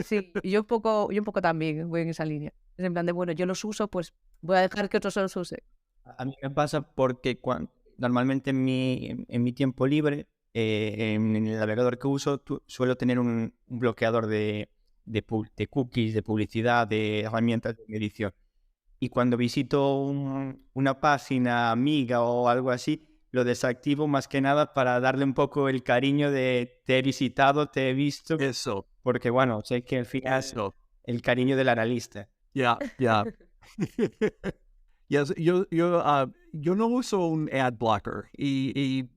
Sí, y yo un poco también voy en esa línea. Es en plan de, bueno, yo los uso, pues voy a dejar que otros los use. A mí me pasa porque normalmente en mi tiempo libre, en el navegador que uso, suelo tener un bloqueador de cookies, de publicidad, de herramientas de medición. Y cuando visito una página amiga o algo así, lo desactivo más que nada para darle un poco el cariño de te he visitado, te he visto, Eso, porque bueno, sé que al final eso. el cariño del analista. Ya, ya. Yo no uso un ad blocker y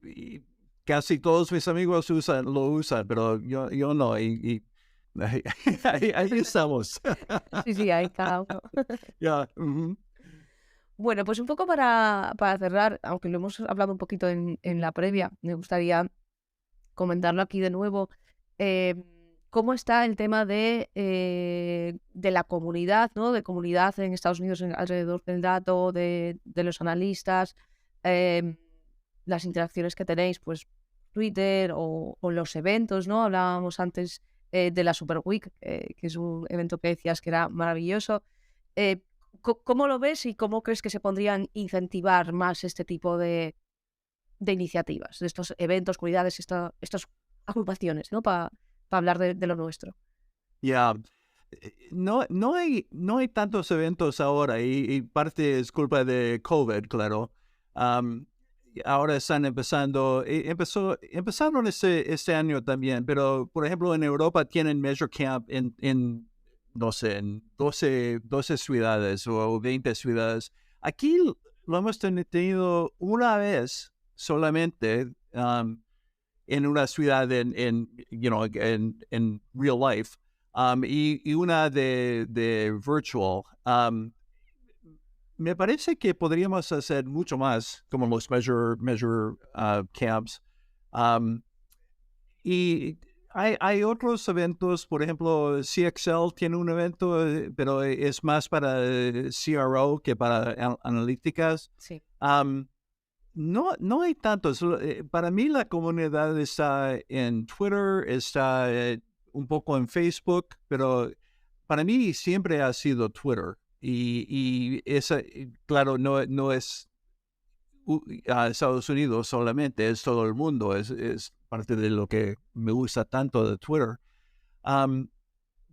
casi todos mis amigos lo usan, pero yo no. Y ahí estamos. Sí, sí, hay cada uno. Ya, ujú. Bueno, pues un poco para cerrar, aunque lo hemos hablado un poquito en la previa, me gustaría comentarlo aquí de nuevo. eh, ¿Cómo está el tema de la comunidad, ¿no? De comunidad en Estados Unidos alrededor del dato, de los analistas, em, las interacciones que tenéis, pues Twitter o los eventos, ¿no? Hablábamos antes de la Super Week, que es un evento que decías que era maravilloso. Eh, ¿Cómo lo ves y cómo crees que se podrían incentivar más este tipo de iniciativas, de estos eventos, comunidades, estas agrupaciones, ¿no? Para hablar de lo nuestro. Ya. No hay tantos eventos ahora y parte es culpa de COVID, claro. Y ahora están empezando, empezaron este año también, pero por ejemplo en Europa tienen Measure Camp no sé, en 12 ciudades o 20 ciudades. Aquí lo hemos tenido una vez solamente en una ciudad en real life. Y una de virtual. Me parece que podríamos hacer mucho más, como los measure camps. Um, y hay otros eventos, por ejemplo, CXL tiene un evento, pero es más para CRO que para analíticas. Sí. No hay tantos. Para mí la comunidad está en Twitter, está un poco en Facebook, pero para mí siempre ha sido Twitter. Y esa, claro, no es a Estados Unidos solamente, es todo el mundo, es parte de lo que me gusta tanto de Twitter.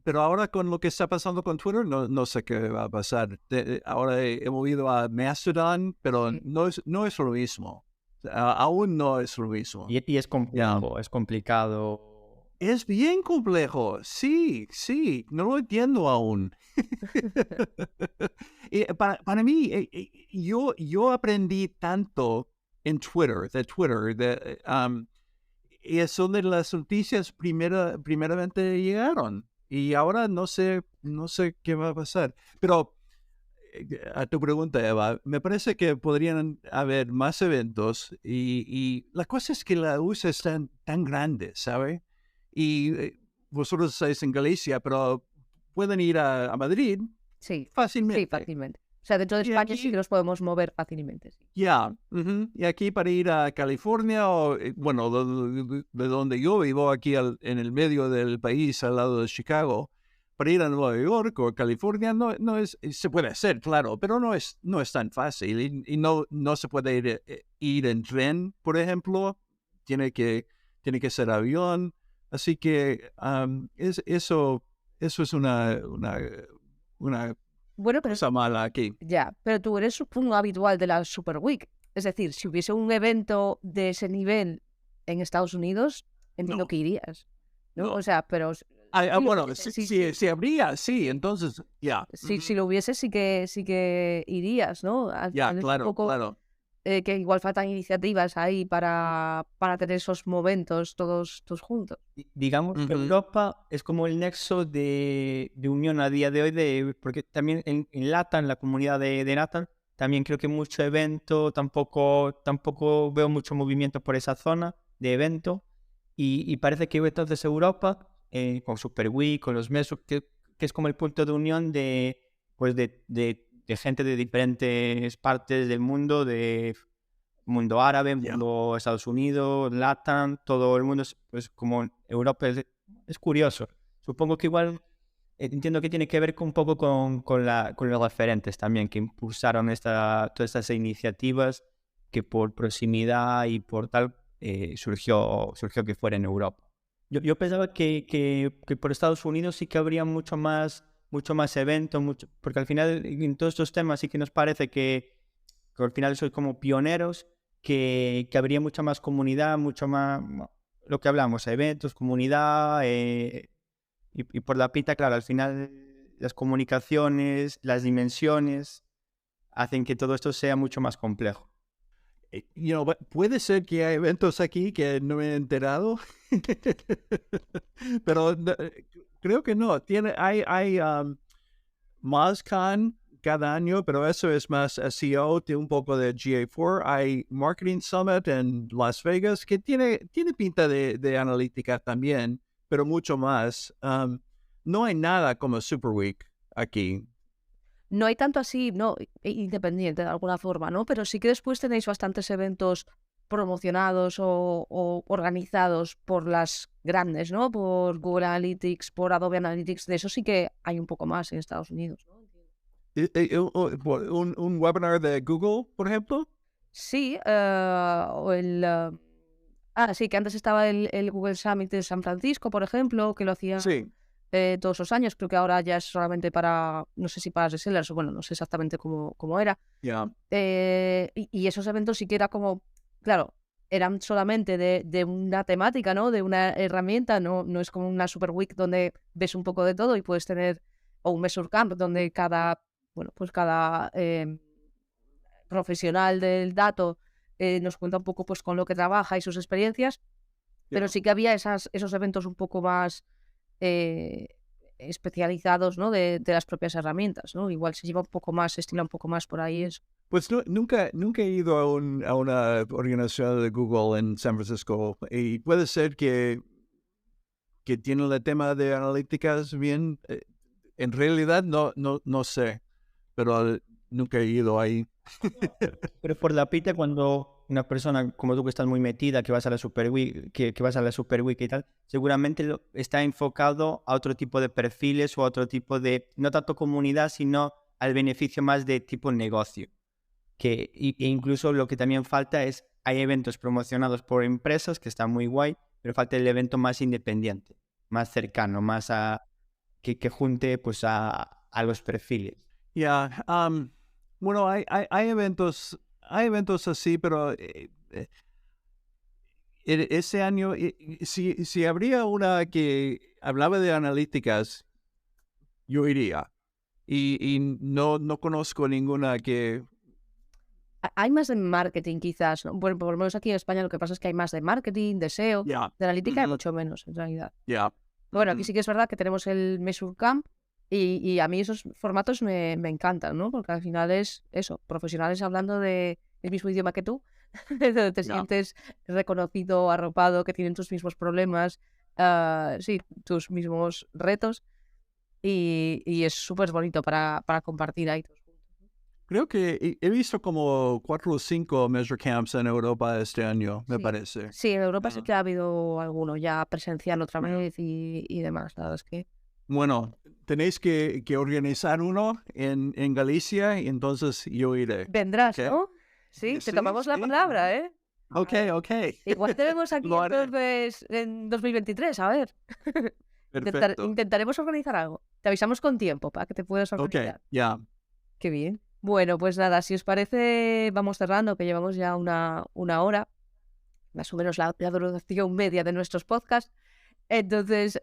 Pero ahora con lo que está pasando con Twitter, no sé qué va a pasar. Ahora he movido a Mastodon, pero no es lo mismo. Aún no es lo mismo. Y es complejo, es complicado. Es bien complejo, sí, no lo entiendo aún. Y para mí, yo aprendí tanto en Twitter, y es donde las noticias primeramente llegaron. Y ahora no sé qué va a pasar. Pero a tu pregunta, Eva, me parece que podrían haber más eventos y la cosa es que la USA es tan grande, ¿sabe? Y vosotros estáis en Galicia, pero pueden ir a Madrid Sí, fácilmente. sí, fácilmente. O sea, dentro de España sí que nos podemos mover fácilmente. Sí. Ya, y aquí para ir a California o, bueno, de donde yo vivo, aquí en el medio del país, al lado de Chicago, para ir a Nueva York o California no es, se puede hacer, claro, pero no es tan fácil y no se puede ir en tren, por ejemplo, tiene que ser avión, así que eso es una Bueno, pero cosa mala aquí. ya, pero tú eres un habitual de la Super Week. Es decir, si hubiese un evento de ese nivel en Estados Unidos, entiendo No. que irías, ¿no? No. O sea, pero Bueno, si habría, sí, entonces, ya. si lo hubiese, sí que irías, ¿no? Al Ya, final es un claro, poco claro. que igual faltan iniciativas ahí para tener esos momentos todos juntos. Digamos que Europa es como el nexo de unión a día de hoy, porque también en LATAM, en la comunidad de LATAM, también creo que mucho evento, tampoco veo mucho movimiento por esa zona de evento, y parece que entonces Europa, con Super Week, con los mesos, que es como el punto de unión de gente de diferentes partes del mundo, de mundo árabe, mundo Estados Unidos, LATAM, todo el mundo, pues como Europa es curioso. Supongo que igual entiendo que tiene que ver un poco con los referentes también que impulsaron todas estas iniciativas que por proximidad y por tal surgió que fuera en Europa. Yo pensaba que por Estados Unidos sí que habría mucho más eventos, porque al final en todos estos temas sí que nos parece que al final sois como pioneros, que habría mucha más comunidad, mucho más lo que hablamos, eventos, comunidad, y por la pita, claro, al final las comunicaciones, las dimensiones hacen que todo esto sea mucho más complejo. Puede ser que hay eventos aquí que no me he enterado, pero creo que no. Hay MozCon cada año, pero eso es más SEO, tiene un poco de GA4. Hay Marketing Summit en Las Vegas, que tiene pinta de analítica también, pero mucho más. No hay nada como Super Week aquí. No hay tanto así, no, independiente de alguna forma, ¿no? Pero sí que después tenéis bastantes eventos promocionados o organizados por las grandes, ¿no? Por Google Analytics, por Adobe Analytics, de eso sí que hay un poco más en Estados Unidos, ¿no? ¿Un webinar de Google, por ejemplo? Sí, sí, que antes estaba el Google Summit de San Francisco, por ejemplo, que lo hacía Sí. todos los años. Creo que ahora ya es solamente para, no sé si para resellers, o bueno, no sé exactamente cómo era. Yeah. Y esos eventos sí que era como, claro, eran solamente de una temática, ¿no? De una herramienta, no es como una Super Week donde ves un poco de todo y puedes tener, o un Mesure Camp donde cada profesional del dato nos cuenta un poco pues con lo que trabaja y sus experiencias, pero sí que había esos eventos un poco más especializados, ¿no? de las propias herramientas, ¿no? Igual se lleva un poco más, se estila un poco más por ahí eso. Pues nunca he ido a una organización de Google en San Francisco y puede ser que tienen el tema de analíticas bien. En realidad no sé, pero nunca he ido ahí. Pero por la pita, cuando una persona como tú que estás muy metida, que vas a la Super Week, que vas a la Super Week y tal, seguramente está enfocado a otro tipo de perfiles o a otro tipo de, no tanto comunidad, sino al beneficio más de tipo negocio. E incluso lo que también falta es, hay eventos promocionados por empresas que están muy guay, pero falta el evento más independiente, más cercano, más que junte pues a los perfiles. Ya, bueno, hay eventos así, pero ese año, si habría una que hablaba de analíticas, yo iría. Y no conozco ninguna que... Hay más de marketing quizás, ¿no? Bueno, por lo menos aquí en España lo que pasa es que hay más de marketing, de SEO, Ya, de analítica hay ujú, mucho menos en realidad. ya. Bueno, aquí sí que es verdad que tenemos el Mesure Camp y a mí esos formatos me encantan, ¿no? Porque al final es eso, profesionales hablando el mismo idioma que tú, donde te Ya. sientes reconocido, arropado, que tienen tus mismos problemas, sí, tus mismos retos y es súper bonito para compartir ahí. Creo que he visto como 4 o 5 Measure Camps en Europa este año, me Sí. parece. Sí, en Europa sí Ah. que ha habido alguno ya presencial otra vez y demás, la verdad es que... Bueno, tenéis que organizar uno en Galicia y entonces yo iré. Vendrás, ¿Ok? ¿no? Sí, te Sí, tomamos la sí. palabra, ¿eh? Ok, ok. Igual te vemos aquí Lo haré. entonces en 2023, a ver. Perfecto. Intentaremos organizar algo. Te avisamos con tiempo para que te puedas Ok, organizar. ya. Qué bien. Bueno, pues nada, si os parece, vamos cerrando, que llevamos ya una hora, más o menos la duración media de nuestros podcasts. Entonces,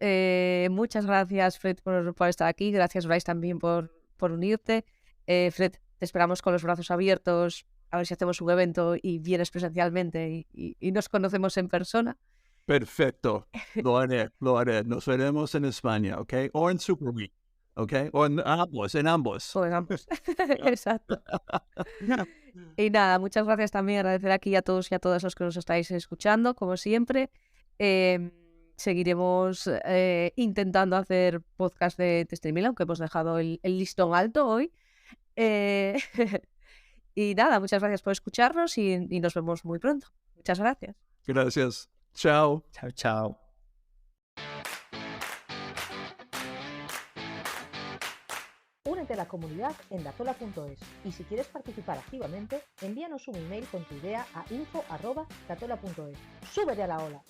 muchas gracias, Fred, por estar aquí. Gracias, Bryce, también por unirte. Fred, te esperamos con los brazos abiertos. A ver si hacemos un evento y vienes presencialmente y nos conocemos en persona. Perfecto. Lo haré, lo haré. Nos veremos en España, ¿ok? O en Super Week, ¿ok? O en ambos, en ambos. O en ambos. Exacto. Y nada, muchas gracias también. Agradecer aquí a todos y a todas los que nos estáis escuchando, como siempre. Seguiremos intentando hacer podcast de Streaming, aunque hemos dejado el listón alto hoy. Y nada, muchas gracias por escucharnos y nos vemos muy pronto. Muchas gracias. Gracias. Chao. Chao, chao. Únete a la comunidad en datola.es y si quieres participar activamente, envíanos un email con tu idea a info@datola.es. ¡Súbete a la ola!